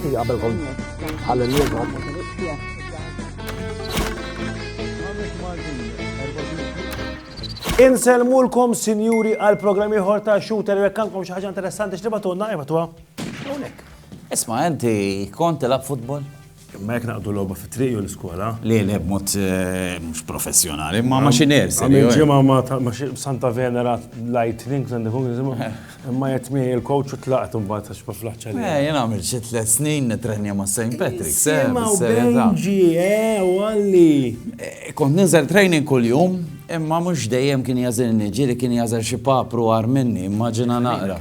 xi qabelkom ħalli Inselmulkom sinjuri għal programmi ieħor ta' Shooter jekk għandkom xi ħaġa interessanti x'tibatulna ibatuha hawnhekk. Isma' inti kont tilab futbol? Ma jekk naqdu logħba fit-triq u l-iskola. Li b'mod mhux professjonali, ma maċiner Għamil ġimgħa ma Santa Venera Lightning imma qed miegħi il-coach u tlaqt imbagħad għax ma flaħx għalih. Jien għamil xi 3 snin nitrenja ma' St. Patrick's. Benji, walli. Kont ninżel training kuljum, imma mhux dejjem kien jażilni, ġieli kien jażel xi papru għar minni, immaġina naqra.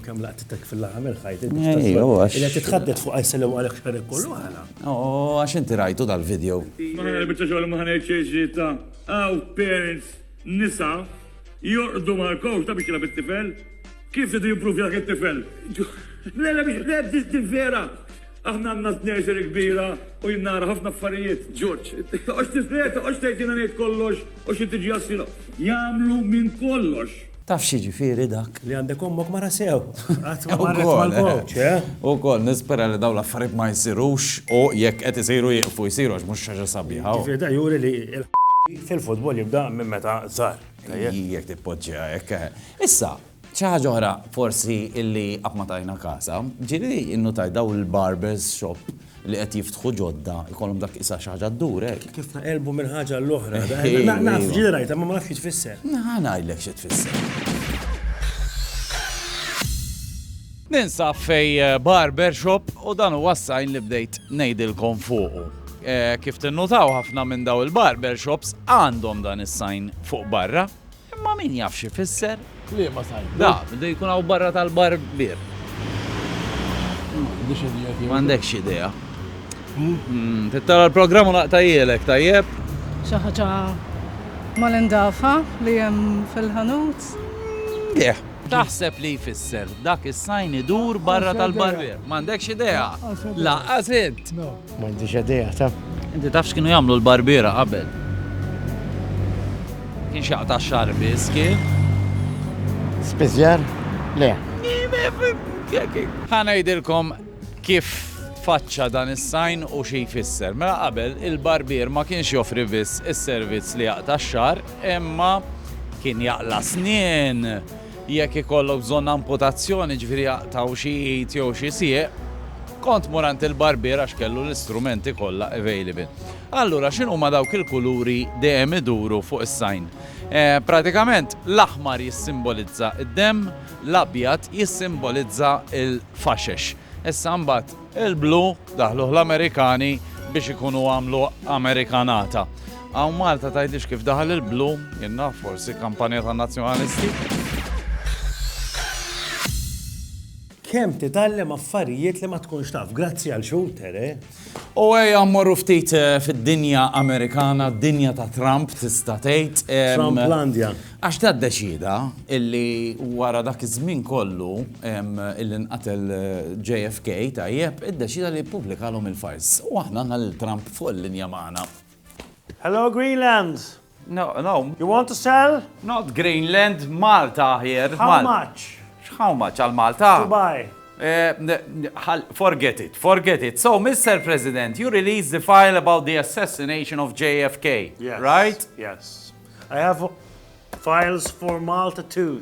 Kemm laqtitek fil-ħamel ħajt. Ilha titħaddet fuq għajselew għalek xarek kollu ħala. Għax inti rajtu dal-video. Maħna l-bicċa xogħol maħna ċeġġita, għaw parents nisa jorqdu mal-coach ta' biex jilab it-tifel. Kif tidu jimprovjak it-tifel? Le, vera. Aħna għanna t-neġer kbira u jinnara ħafna affarijiet. George, għax t-tifleta, għax t-ejtina nejt kollox, għax t-tġi għassila. Jamlu minn kollox. Taf xi ġifieri dak? Li għandek ommok mara sew. U kol, nispera li daw l-affarijiet ma jsirux u jekk qed isiru jieqfu jsiru għax mhux xaġa sabiħa. Ġifieri da juri li fil-futbol jibda minn meta żgħar. Jekk tippoġġiha hekk. Issa, ċaħġa oħra forsi illi qatt kasa, ġieli innotaj daw il-barbers shop li qed jiftħu ġodda, ikollhom dak isa xi ħaġa ddur hekk. Kif naqelbu minn ħaġa l-oħra. Naf ġieli rajta, ma nafx xi tfisser. Ngħidlek xi tfisser. Ninsab fej barber shop u dan huwa s-sajn li bdejt ngħidilkom fuqu. Kif tinnotaw ħafna minn daw il-barber shops għandhom dan is-sajn fuq barra, imma min jaf xi fisser? Liema sajn. Da, bda jkun hawn barra tal-barbier. M'għandekx idea. Tittara l-programmu naqtajjelek, tajjeb? Xi ħaġa mal-indafa li hemm fil-ħanut? Taħseb li jfisser dak is-sajn idur barra tal-barbier. M'għandekx idea? Laqqas int. M'għandix idea, ta. Inti tafx kienu jagħmlu l-barbiera qabel. Kien xaqta x-xarbis kien? Speċjar? Le. Ħanajdilkom kif faċċa dan is-sajn u xi jfisser. Mela qabel il-barbier ma kienx joffri biss is-servizz li jaqta' x-xar, imma kien jaqla snien jekk ikollok bżonn amputazzjoni ġifieri jaqtaw xi id jew xi sieq, kont morant il-barbier għax kellu l-istrumenti kollha available. Allura x'inhuma dawk il-kuluri dejjem iduru fuq is-sajn? Pratikament l-aħmar jissimbolizza id-demm, l-abjad jissimbolizza il-faxex. Issa mbagħad il-blu daħluh l-Amerikani biex ikunu għamlu Amerikanata. Hawn Malta tgħidlix kif daħal il-blu, jien naf forsi kampanja tan-nazzjonalisti. Kemm titgħallem affarijiet li ma tkunx taf, grazzi għal Shooter, U mmorru ftit fid-dinja Amerikana, d-dinja ta' Trump tista' tgħid. Trumplandja. Għax taddeċida illi wara dak iż-żmien kollu illi nqatel JFK tajjeb iddeċida li ppubblikalhom il-files. U aħna għandna lil Trump fuq il-linja magħna. Hello Greenland. No. You want to sell? Not Greenland, Malta here. How much? How much għal Malta? To buy. Forget it. So, Mr. President, you released the file about the assassination of JFK, yes. Right? Yes. I have files for Malta too.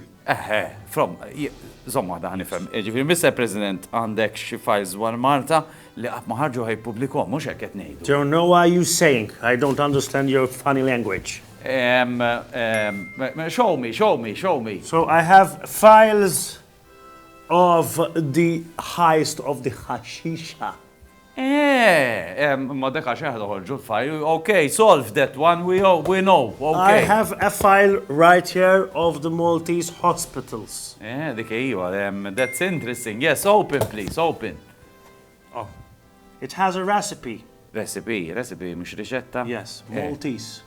Zomma da ħanifhem. Ġifieri, Mr. President, għandek xi files dwar Malta li qatt ma ħarġu ħajpubblikuhom, mhux hekk qed ngħidu. Don't know why you saying. I don't understand your funny language. Show me. So I have files of the heist of the hashisha. Ma deka xeħda ħorġu l-file. Okay, solve that one, we know. Okay. I have a file right here of the Maltese hospitals. Dik that's interesting. Yes, open please, open. Oh. It has a recipe. Recipe, mhux riċetta? Yes, Maltese.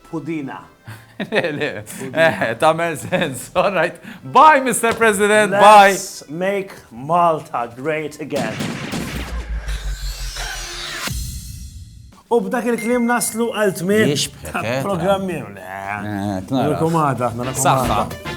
Pudina. Tamel sense. All right. Bye, Mr. President. Bye. Let's make Malta great again. U b'dak il-klim naslu għal tmiem. Programmi. Narakomada. Saħħa.